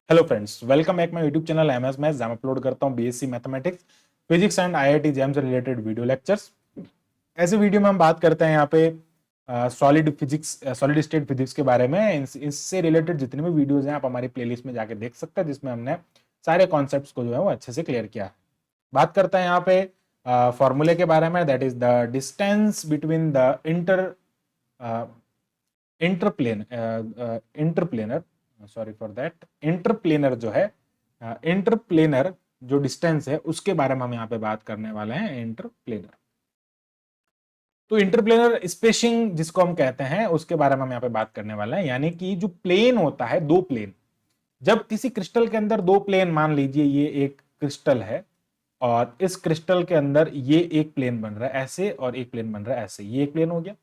Hello friends, welcome back my YouTube channel MS maths, जहां मैं upload करता हूं BSc mathematics, physics and IIT JAM से related video lectures. ऐसे video में हम बात करते हैं यहाँ पे solid physics, solid state physics के बारे में। इससे रिलेटेड जितने भी वीडियोज हैं आप हमारी प्लेलिस्ट में जाके देख सकते हैं, जिसमें हमने सारे कॉन्सेप्ट्स को जो है वो अच्छे से क्लियर किया है। बात करते हैं यहाँ पे फॉर्मूले के बारे में, that is the distance between the interplanar, sorry for that, interplanar जो है, इंटरप्लेनर जो डिस्टेंस है उसके बारे में हम यहाँ पे बात करने वाले हैं। इंटरप्लेनर, तो इंटरप्लेनर स्पेसिंग जिसको हम कहते हैं उसके बारे में हम यहाँ पे बात करने वाले हैं। यानी कि जो प्लेन होता है, दो प्लेन, जब किसी क्रिस्टल के अंदर दो प्लेन, मान लीजिए ये एक क्रिस्टल है और इस क्रिस्टल के अंदर ये एक प्लेन बन रहा है ऐसे और एक प्लेन बन रहा है ऐसे, ये एक प्लेन हो गया।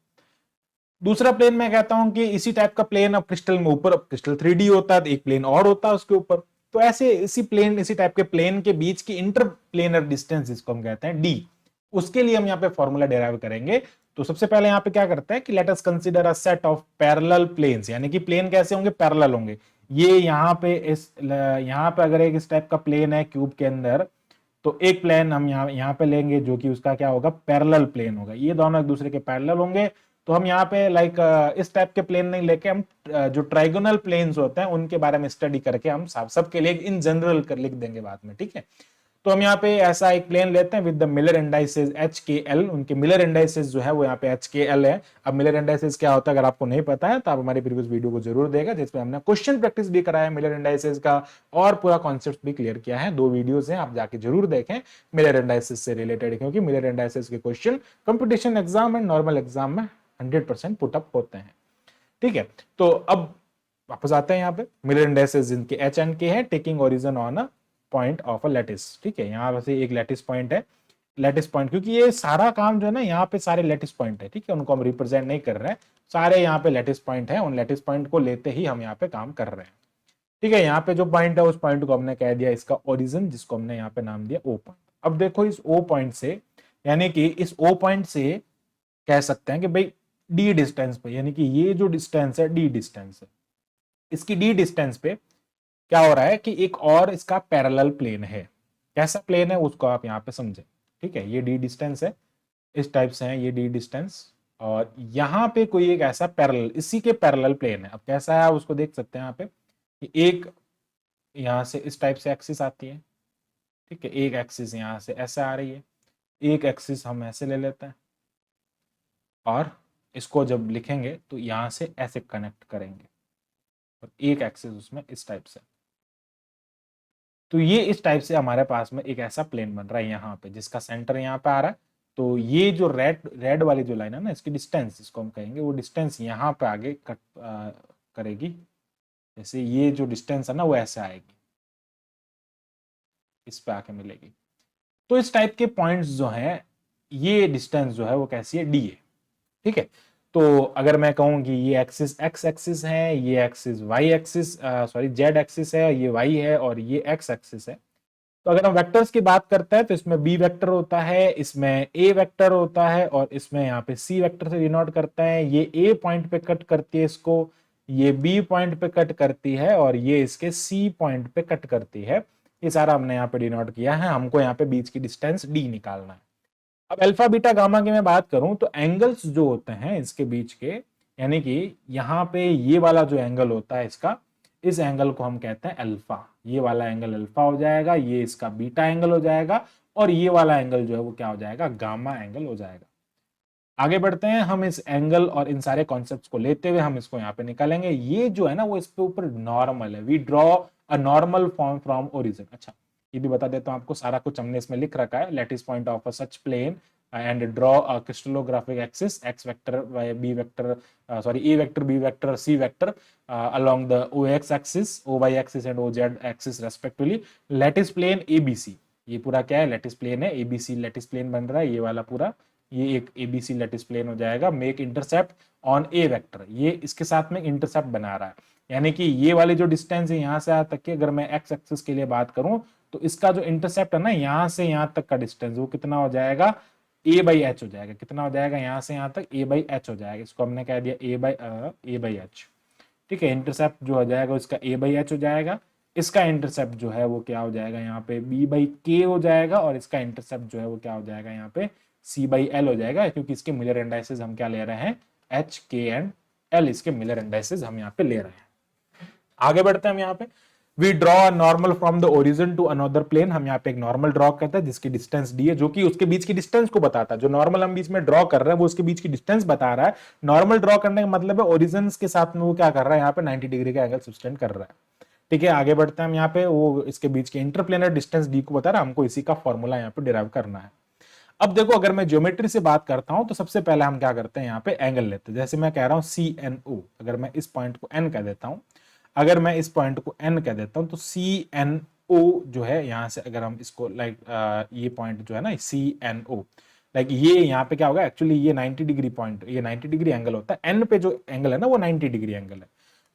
दूसरा प्लेन मैं कहता हूं कि इसी टाइप का प्लेन अब क्रिस्टल में ऊपर, अब क्रिस्टल 3D होता है तो एक प्लेन और होता है उसके ऊपर, तो ऐसे इसी प्लेन, इसी टाइप के प्लेन के बीच की इंटरप्लेनर डिस्टेंस जिसको हम कहते हैं डी, उसके लिए हम यहाँ पे फॉर्मूला डेराइव करेंगे। तो सबसे पहले यहाँ पे क्या करते हैं कि let us consider a set of parallel planes, यानी कि प्लेन कैसे होंगे, पैरेलल होंगे। ये यहाँ पे यहाँ पे अगर एक इस टाइप का प्लेन है क्यूब के अंदर, तो एक प्लेन हम यहाँ पे लेंगे जो कि उसका क्या होगा, पैरेलल प्लेन होगा। ये दोनों एक दूसरे के पैरेलल होंगे। तो हम यहाँ पे इस टाइप के प्लेन नहीं लेके हम जो ट्राइगोनल प्लेन्स होते हैं उनके बारे में स्टडी करके हम सबके लिए इन जनरल कर लिख देंगे बाद में, ठीक है। तो हम यहाँ पे ऐसा एक प्लेन लेते हैं with the Miller indices H के एल। उनके मिलर इंडाइसेस जो है वो यहाँ पे एच के एल है। अब मिलर इंडाइसेस क्या होता है, अगर आपको नहीं पता है तो आप हमारी प्रीवियस वीडियो को जरूर देगा, जिसमें हमने क्वेश्चन प्रैक्टिस भी कराया मिलर इंडाइसेस का और पूरा कॉन्सेप्ट भी क्लियर किया है। दो वीडियोस हैं, आप जाके जरूर देखें मिलर इंडाइसेस से रिलेटेड, क्योंकि मिलर इंडाइसेस के question competition exam and normal exam में 100% पुटअप होते हैं, ठीक है। तो अब वापस आते हैं यहाँ पे, मिलर इंडाइसेस जिनके एच एंड के है, taking origin on a point of a lattice, ठीक है। यहाँ वैसे एक लैटिस पॉइंट है, लैटिस पॉइंट, क्योंकि ये सारा काम जो है ना यहाँ पे सारे लैटिस पॉइंट है, ठीक है, उनको हम रिप्रेजेंट नहीं कर रहे हैं, सारे यहाँ पे लैटिस पॉइंट है। उन लैटिस पॉइंट को लेते ही हम यहाँ पे काम कर रहे हैं, ठीक है। यहाँ पे जो पॉइंट है उस पॉइंट को हमने कह दिया इसका ओरिजिन, जिसको हमने यहाँ पे नाम दिया ओ पॉइंट। अब देखो इस ओ पॉइंट से, यानी कि इस ओ पॉइंट से कह सकते हैं कि भाई डी डिस्टेंस पे, यानी कि ये जो डिस्टेंस है डी डिस्टेंस है, इसकी डी डिस्टेंस पे क्या हो रहा है कि एक और इसका पैरेलल प्लेन है। कैसा प्लेन है उसको आप यहाँ पे समझे, ठीक है। ये डी डिस्टेंस है, इस टाइप से है ये डी डिस्टेंस, और यहाँ पे कोई एक ऐसा पैरेलल, इसी के पैरेलल प्लेन है। अब कैसा है आप उसको देख सकते हैं यहाँ पे कि एक यहाँ से इस टाइप से एक्सिस आती है, ठीक है, एक एक्सिस यहाँ से ऐसे आ रही है, एक एक्सिस हम ऐसे ले लेते हैं और इसको जब लिखेंगे तो यहाँ से ऐसे कनेक्ट करेंगे और एक एक्सिस उसमें इस टाइप से। तो ये इस टाइप से हमारे पास में एक ऐसा प्लेन बन रहा है यहाँ पे, जिसका सेंटर यहाँ पे आ रहा है। तो ये जो रेड रेड वाली जो लाइन है ना, इसकी डिस्टेंस जिसको हम कहेंगे, वो डिस्टेंस यहाँ पे आगे कट करेगी। जैसे ये जो डिस्टेंस है ना वो ऐसे आएगी, इस पे आके मिलेगी। तो इस टाइप के पॉइंट्स जो हैं, ये डिस्टेंस जो है वो कैसी है, डी है, ठीक है। तो अगर मैं कहूं कि ये एक्सिस एक्स एक्सिस है, ये axis Y axis, sorry Z axis है, ये वाई है और ये एक्स एक्सिस है। तो अगर हम वेक्टर्स की बात करते हैं तो इसमें बी वेक्टर होता है, इसमें ए वेक्टर होता है और इसमें यहाँ पे सी वेक्टर से डिनोट करते हैं। ये ए पॉइंट पे कट करती है इसको, ये बी पॉइंट पे कट करती है और ये इसके सी पॉइंट पे कट करती है। ये सारा हमने यहाँ पे डिनोट किया है। हमको यहाँ पे बीच की डिस्टेंस डी निकालना है। अब अल्फा बीटा गामा की मैं बात करूं तो एंगल्स जो होते हैं इसके बीच के, यानी कि यहाँ पे ये वाला जो एंगल होता है इसका, इस एंगल को हम कहते हैं अल्फा। ये वाला एंगल अल्फा हो जाएगा, ये इसका बीटा एंगल हो जाएगा और ये वाला एंगल जो है वो क्या हो जाएगा, गामा एंगल हो जाएगा। आगे बढ़ते हैं, हम इस एंगल और इन सारे कॉन्सेप्ट्स को लेते हुए हम इसको यहाँ पे निकालेंगे। ये जो है ना वो इस पे ऊपर नॉर्मल है, we draw a normal form from origin. अच्छा, ये भी बता देता हूँ आपको, सारा कुछ हमने इसमें लिख रखा है। Lattice point of a such plane and draw a crystallographic axis X vector B vector, sorry A vector B vector C vector along the ox axis, oy axis and oz axis respectively, lattice plane ABC. ये पूरा क्या है, lattice plane है, ABC lattice plane बन रहा है ये वाला पूरा, ये एक एबीसी लेटिस प्लेन हो जाएगा। Make intercept on A vector, ये इसके साथ में इंटरसेप्ट बना रहा है, यानी कि ये वाली जो डिस्टेंस है यहाँ से यहाँ तक की, अगर मैं एक्स एक्सिस के लिए बात करूं तो इसका जो इंटरसेप्ट है ना यहाँ से यहाँ तक का डिस्टेंस, वो कितना हो जाएगा, ए बाई एच हो जाएगा। कितना हो जाएगा, यहाँ से यहाँ तक ए बाई एच हो जाएगा। इसको हमने कह दिया ए बाई एच, ठीक है। इंटरसेप्ट जो हो जाएगा उसका ए बाई एच हो जाएगा। इसका इंटरसेप्ट जो है वो क्या हो जाएगा यहाँ पे b/k हो जाएगा, और इसका इंटरसेप्ट जो है वो क्या हो जाएगा यहाँ पे c/l हो जाएगा, क्योंकि इसके मिलर इंडाइसेस हम क्या ले रहे हैं, h, k एंड l, इसके मिलर इंडाइसेस हम यहाँ पे ले रहे हैं। आगे बढ़ते हैं हम यहाँ पे, we draw normal from the origin to another plane. हम यहाँ पे एक नॉर्मल ड्रॉ करते हैं जिसकी डिस्टेंस डी है, जो कि उसके बीच की डिस्टेंस को बताता है। जो नॉर्मल हम बीच में ड्रॉ कर रहे हैं वो उसके बीच की डिस्टेंस बता रहा है। नॉर्मल ड्रॉ करने का मतलब है ओरिजिन के साथ में वो क्या कर रहा है, यहाँ पे 90 डिग्री का एंगल सब्सटेंड कर रहा है। ठीक है, आगे बढ़ते हैं हम यहाँ पे, वो इसके बीच के इंटरप्लेनर डिस्टेंस डी को बता रहा है, हमको इसी का फॉर्मूला यहाँ पे डिराइव करना है। अब देखो, अगर मैं ज्योमेट्री से बात करता हूं तो सबसे पहले हम क्या करते हैं, यहाँ पे एंगल लेते हैं। जैसे मैं कह रहा हूं CNO, अगर मैं इस पॉइंट को N कह देता हूं, अगर मैं इस पॉइंट को N कह देता हूं तो CNO जो है, यहां से अगर हम इसको ये पॉइंट जो है ना CNO, ये यहाँ पे क्या होगा, एक्चुअली ये 90 डिग्री पॉइंट, ये 90 डिग्री एंगल होता है। N पे जो एंगल है ना वो 90 डिग्री एंगल है।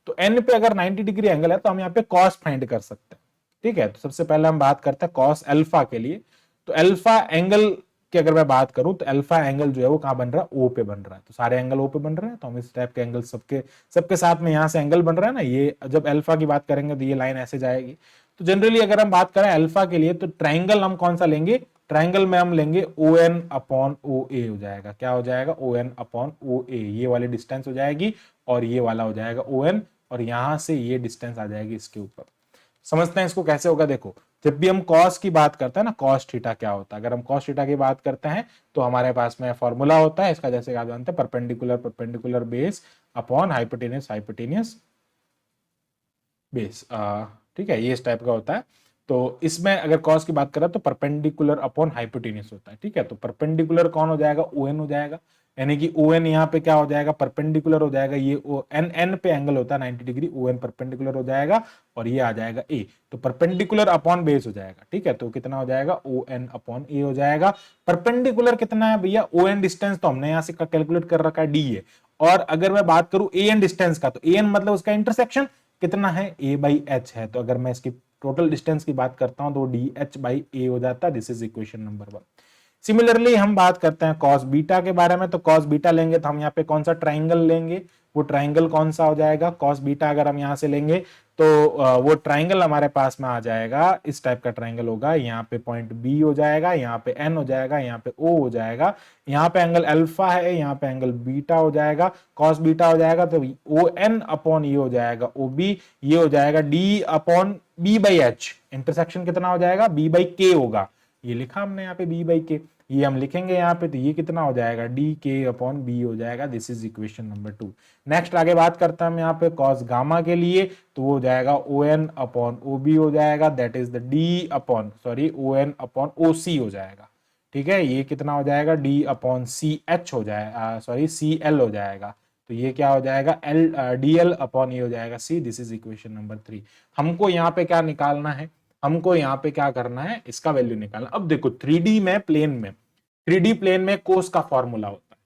तो N पे अगर 90 डिग्री एंगल है तो हम यहाँ पे कॉस फाइंड कर सकते हैं। ठीक है, तो सबसे पहले हम बात करते हैं कॉस अल्फा के लिए। तो अल्फा एंगल की अगर मैं बात करूं तो अल्फा एंगल जो है वो कहां बन रहा है, ओ पे बन रहा है। तो सारे एंगल ओ पे बन रहे हैं, तो हम इस टाइप के एंगल सबके सबके साथ में यहां से एंगल बन रहा है ना। ये जब अल्फा की बात करेंगे तो ये लाइन ऐसे जाएगी। तो जनरली अगर हम बात करें अल्फा के लिए तो ट्राइंगल हम कौन सा लेंगे, ट्राइंगल में हम लेंगे ON/OA हो जाएगा। क्या हो जाएगा, ON/OA, ये वाली डिस्टेंस हो जाएगी और ये वाला हो जाएगा ON, और यहां से ये डिस्टेंस आ जाएगी इसके ऊपर। समझते हैं इसको कैसे होगा। देखो, जब भी हम कॉस की बात करते हैं ना, कॉस थीटा क्या होता है, अगर हम कॉस थीटा की बात करते हैं तो हमारे पास में फॉर्मूला होता है इसका, जैसे आप जानते हैं perpendicular base upon hypotenuse base. ठीक है, ये इस टाइप का होता है। तो इसमें अगर कॉस की बात करें तो परपेंडिकुलर अपॉन हाइपोटेनियस होता है। ठीक है, तो परपेंडिकुलर कौन हो जाएगा, ON हो जाएगा, यानी कि ON यहाँ पे क्या हो जाएगा, परपेंडिकुलर हो जाएगा। ये N पे एंगल होता है 90 डिग्री, ON परपेंडिकुलर हो जाएगा, और ये आ जाएगा A। तो परपेंडिकुलर अपॉन बेस हो जाएगा। ठीक है, तो कितना हो जाएगा, ON/A हो जाएगा। परपेंडिकुलर कितना है भैया, ON डिस्टेंस तो हमने यहाँ से कैलकुलेट कर रखा है, D है। और अगर मैं बात करूं AN डिस्टेंस का, तो AN मतलब उसका इंटरसेक्शन कितना है, A/H है। तो अगर मैं इसकी टोटल डिस्टेंस की बात करता हूं तो DH/A हो जाता है। This is equation number 1। Similarly हम बात करते हैं कॉस बीटा के बारे में। तो कॉस बीटा लेंगे तो हम यहाँ पे कौन सा ट्राइंगल लेंगे, वो ट्राइंगल कौन सा हो जाएगा, कॉस बीटा अगर हम यहाँ से लेंगे तो वो ट्राइंगल हमारे पास में आ जाएगा, इस टाइप का ट्राइंगल होगा। यहाँ पे पॉइंट B हो जाएगा, यहाँ पे N हो जाएगा, यहाँ पे O हो जाएगा, यहाँ पे एंगल अल्फा है, यहाँ पे एंगल बीटा हो जाएगा, कॉस बीटा हो जाएगा। तो ON/E हो जाएगा OB, ये हो जाएगा D/B/H। इंटरसेक्शन कितना हो जाएगा, B/K होगा, ये लिखा हमने यहाँ पे B/K, ये हम लिखेंगे यहाँ पे, तो ये कितना हो जाएगा, DK/B हो जाएगा। This is equation number 2। Next आगे बात करते हैं हम यहाँ पे कॉस गामा के लिए, तो वो हो जाएगा ON/OB हो जाएगा, दैट इज द ON/OC हो जाएगा। ठीक है, ये कितना हो जाएगा, D/CH हो जाएगा, CL हो जाएगा। तो ये क्या हो जाएगा, DL/E हो जाएगा C। This is equation number 3। हमको यहाँ पे क्या निकालना है, हमको यहाँ पे क्या करना है, इसका वैल्यू निकालना। अब देखो 3D में प्लेन में कोस का फॉर्मूला होता है।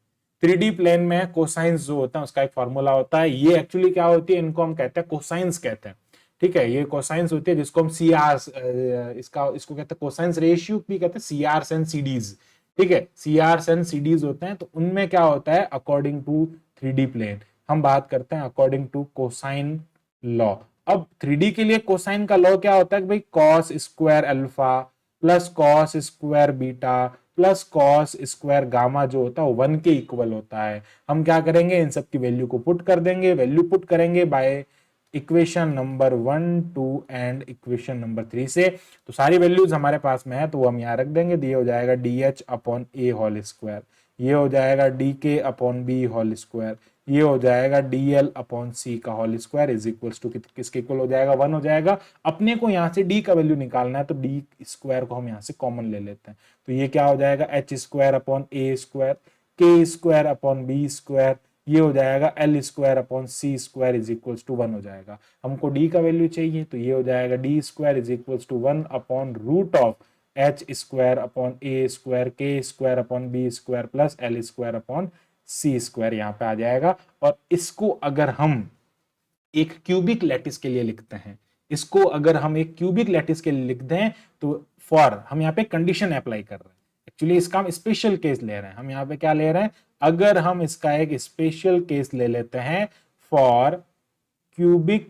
3D प्लेन में कोसाइंस जो होता है उसका एक फॉर्मूला होता है। ये एक्चुअली क्या होती है, इनको हम कहते हैं कोसाइंस कहते हैं। ठीक है, ये कोसाइंस होती है जिसको हम इसको कहते हैं कोसाइंस रेशियो भी कहते हैं, CRs एंड CDs। ठीक है, CRs एंड CDs होते हैं। तो उनमें क्या होता है, अकॉर्डिंग टू 3D प्लेन हम बात करते हैं अकॉर्डिंग टू कोसाइन लॉ। अब 3D के लिए कोसाइन का लॉ क्या होता है कि भाई cos square alpha plus cos square beta plus cos square gamma जो होता है वो 1 के इक्वल होता है। हम क्या करेंगे, इन सब की वैल्यू को पुट कर देंगे, वैल्यू पुट करेंगे by equation number 1, 2 and equation number 3 से। तो सारी वैल्यूज हमारे पास में है तो वो हम यहाँ रख देंगे। ये हो जाएगा DH/A होल स्क्वायर, ये हो जाएगा DK/B होल स्क्वायर, ये हो जाएगा DL/C का whole square is equals to किसके इक्वल हो जाएगा, 1 हो जाएगा। अपने को यहाँ से D का वैल्यू निकालना है तो D स्क्वायर को हम यहाँ से कॉमन ले लेते हैं। तो ये क्या हो जाएगा, H²/A स्क्वायर, K²/B स्क्वायर, ये हो जाएगा L²/C square is equals to 1 हो जाएगा। हमको D का वैल्यू चाहिए तो ये हो जाएगा D square is equals to 1/√ऑफ H²/A square, K²/B square plus L²/C square यहाँ पे आ जाएगा। और इसको अगर हम एक क्यूबिक लैटिस के लिए लिखते हैं, इसको अगर हम एक क्यूबिक लैटिस के लिए लिख दें तो फॉर हम यहाँ पे कंडीशन अप्लाई कर रहे हैं। एक्चुअली इसका हम स्पेशल केस ले रहे हैं। हम यहाँ पे क्या ले रहे हैं, अगर हम इसका एक स्पेशल केस ले लेते हैं फॉर क्यूबिक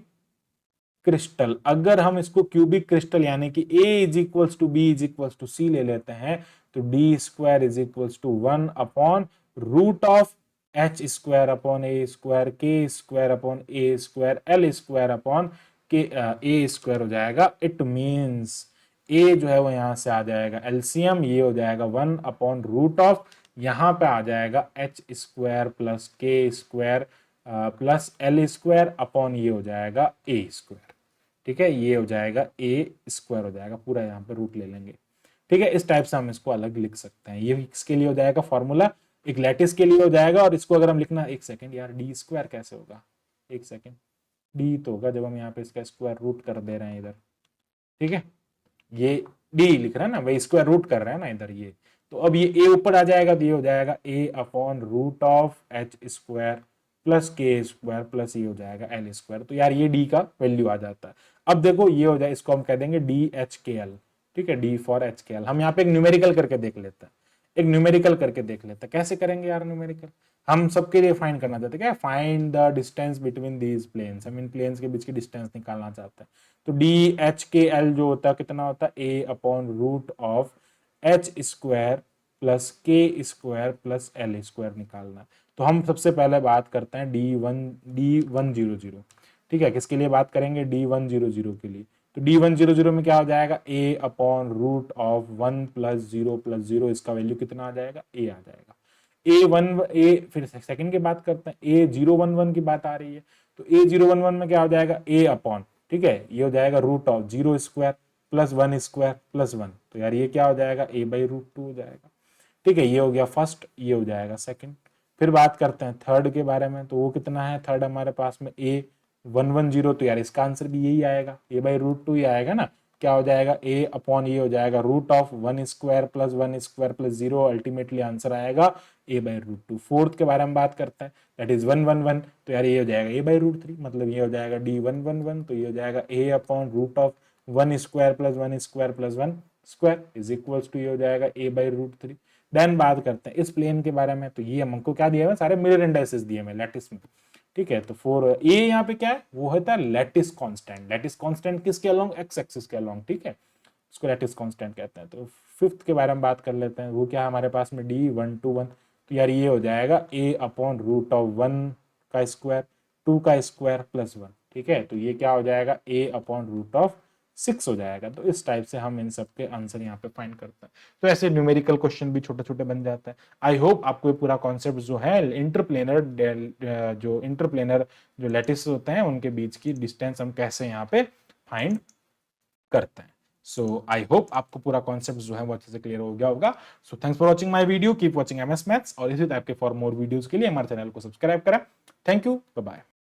क्रिस्टल, अगर हम इसको क्यूबिक क्रिस्टल यानी कि A is equals to B is equals to C ले लेते हैं तो D square is equals to 1 upon root of H square upon A square K square upon A square L square upon K A square हो जाएगा। It means ए जो है वो यहां से आ जाएगा एलसीएम, ये हो जाएगा 1 अपॉन रूट ऑफ, यहां पे आ जाएगा H square plus K square plus L square upon ये हो जाएगा ए स्क्वायर। ठीक है, ये हो जाएगा ए स्क्वायर हो जाएगा, पूरा यहाँ पे रूट ले लेंगे। ठीक है, इस टाइप से हम इसको अलग लिख सकते हैं। ये इसके लिए हो जाएगा फॉर्मूला, एक लैटिस के लिए हो जाएगा। और इसको अगर हम लिखना, एक सेकेंड यार, डी स्क्वायर कैसे होगा, एक सेकेंड, डी तो होगा जब हम यहाँ पे इसका स्क्वायर रूट कर दे रहे हैं इधर। ठीक है, ये डी लिख रहा है ना, वही स्क्वायर रूट कर रहे हैं ना इधर ये, तो अब ये ए ऊपर आ जाएगा तो ये हो जाएगा A upon root of H square plus K square plus ये हो जाएगा एल स्क्वायर। तो यार ये डी का वैल्यू आ जाता है। अब देखो ये हो जाए, इसको हम कह देंगे डी एच के एल। ठीक है, डी फॉर एच के एल। हम यहाँ पे एक न्यूमेरिकल करके देख लेते हैं, एक न्यूमेरिकल करके देख लेते हैं। कैसे करेंगे यार न्यूमेरिकल, हम सबके लिए फाइंड करना चाहते हैं क्या, find the distance between these planes, हम इन प्लेन्स के बीच की डिस्टेंस निकालना चाहते हैं। तो डी एच के एल जो होता है कितना होता है, A upon root of H square plus K square plus L square निकालना है। तो हम सबसे पहले बात करते हैं D100। ठीक है, किसके लिए बात करेंगे, D100 के लिए। तो D100 में क्या हो जाएगा, a upon root of 1 plus 0 इसका वैल्यू कितना आ जाएगा, a आ जाएगा। a फिर सेकंड की बात करते हैं, A011 की बात आ रही है। तो A011 में क्या हो जाएगा, a अपॉन, ठीक है, ये हो जाएगा root of 0 square plus 1 square plus 1। तो यार ये क्या हो जाएगा, a बाई रूट 2 हो जाएगा। ठीक है, ये हो गया फर्स्ट, ये हो जाएगा सेकंड। फिर बात करते हैं थर्ड के बारे में। तो वो कितना है थर्ड हमारे पास में, A110। तो यार इसका आंसर भी यही आएगा, a बाई रूट 2 ही आएगा ना। क्या हो जाएगा, a अपॉन ये हो जाएगा root of 1 square plus 1 square plus 0। Ultimately answer आएगा a बाई रूट 2। फोर्थ के बारे में बात करते हैं, दैट इज 111। तो यार ये हो जाएगा a बाई रूट 3, मतलब ये हो जाएगा D111। तो ये हो जाएगा a upon root of 1 square plus 1 square plus 1 square is equals to ये हो जाएगा a बाई रूट 3। देन बात करते हैं इस प्लेन के बारे में। तो ये हमको क्या दिया है, सारे मिरर इंडाइसेस दिए हैं लैटिस में। ठीक है, तो 4 ए यहाँ पे क्या है, वो होता है लैटिस कांस्टेंट। लैटिस कांस्टेंट किसके अलोंग, एक्स एक्सिस के अलोंग। ठीक है, उसको लैटिस कांस्टेंट कहते हैं। तो फिफ्थ के बारे में बात कर लेते हैं, वो क्या है हमारे पास में, D121। तो यार ये हो जाएगा a अपॉन रूट ऑफ 1 का स्क्वायर 2 का स्क्वायर प्लस 1। ठीक है, तो ये क्या हो जाएगा, a अपॉन रूट ऑफ 6 हो जाएगा। तो इस टाइप से हम इन सब के आंसर यहाँ पे फाइंड करते हैं। तो ऐसे न्यूमेरिकल क्वेश्चन भी छोटे छोटे बन जाते हैं। आई होप आपको ये पूरा कॉन्सेप्ट जो है इंटरप्लेनर जो लैटिस होते हैं उनके बीच की डिस्टेंस हम कैसे यहाँ पे फाइंड करते हैं। सो आई होप आपको पूरा कॉन्सेप्ट जो है वो अच्छे से क्लियर हो गया होगा। So thanks for watching my video, keep watching MS maths, और इसी टाइप के फॉर मोर वीडियोज के लिए हमारे चैनल को सब्सक्राइब करें। Thank you, bye bye.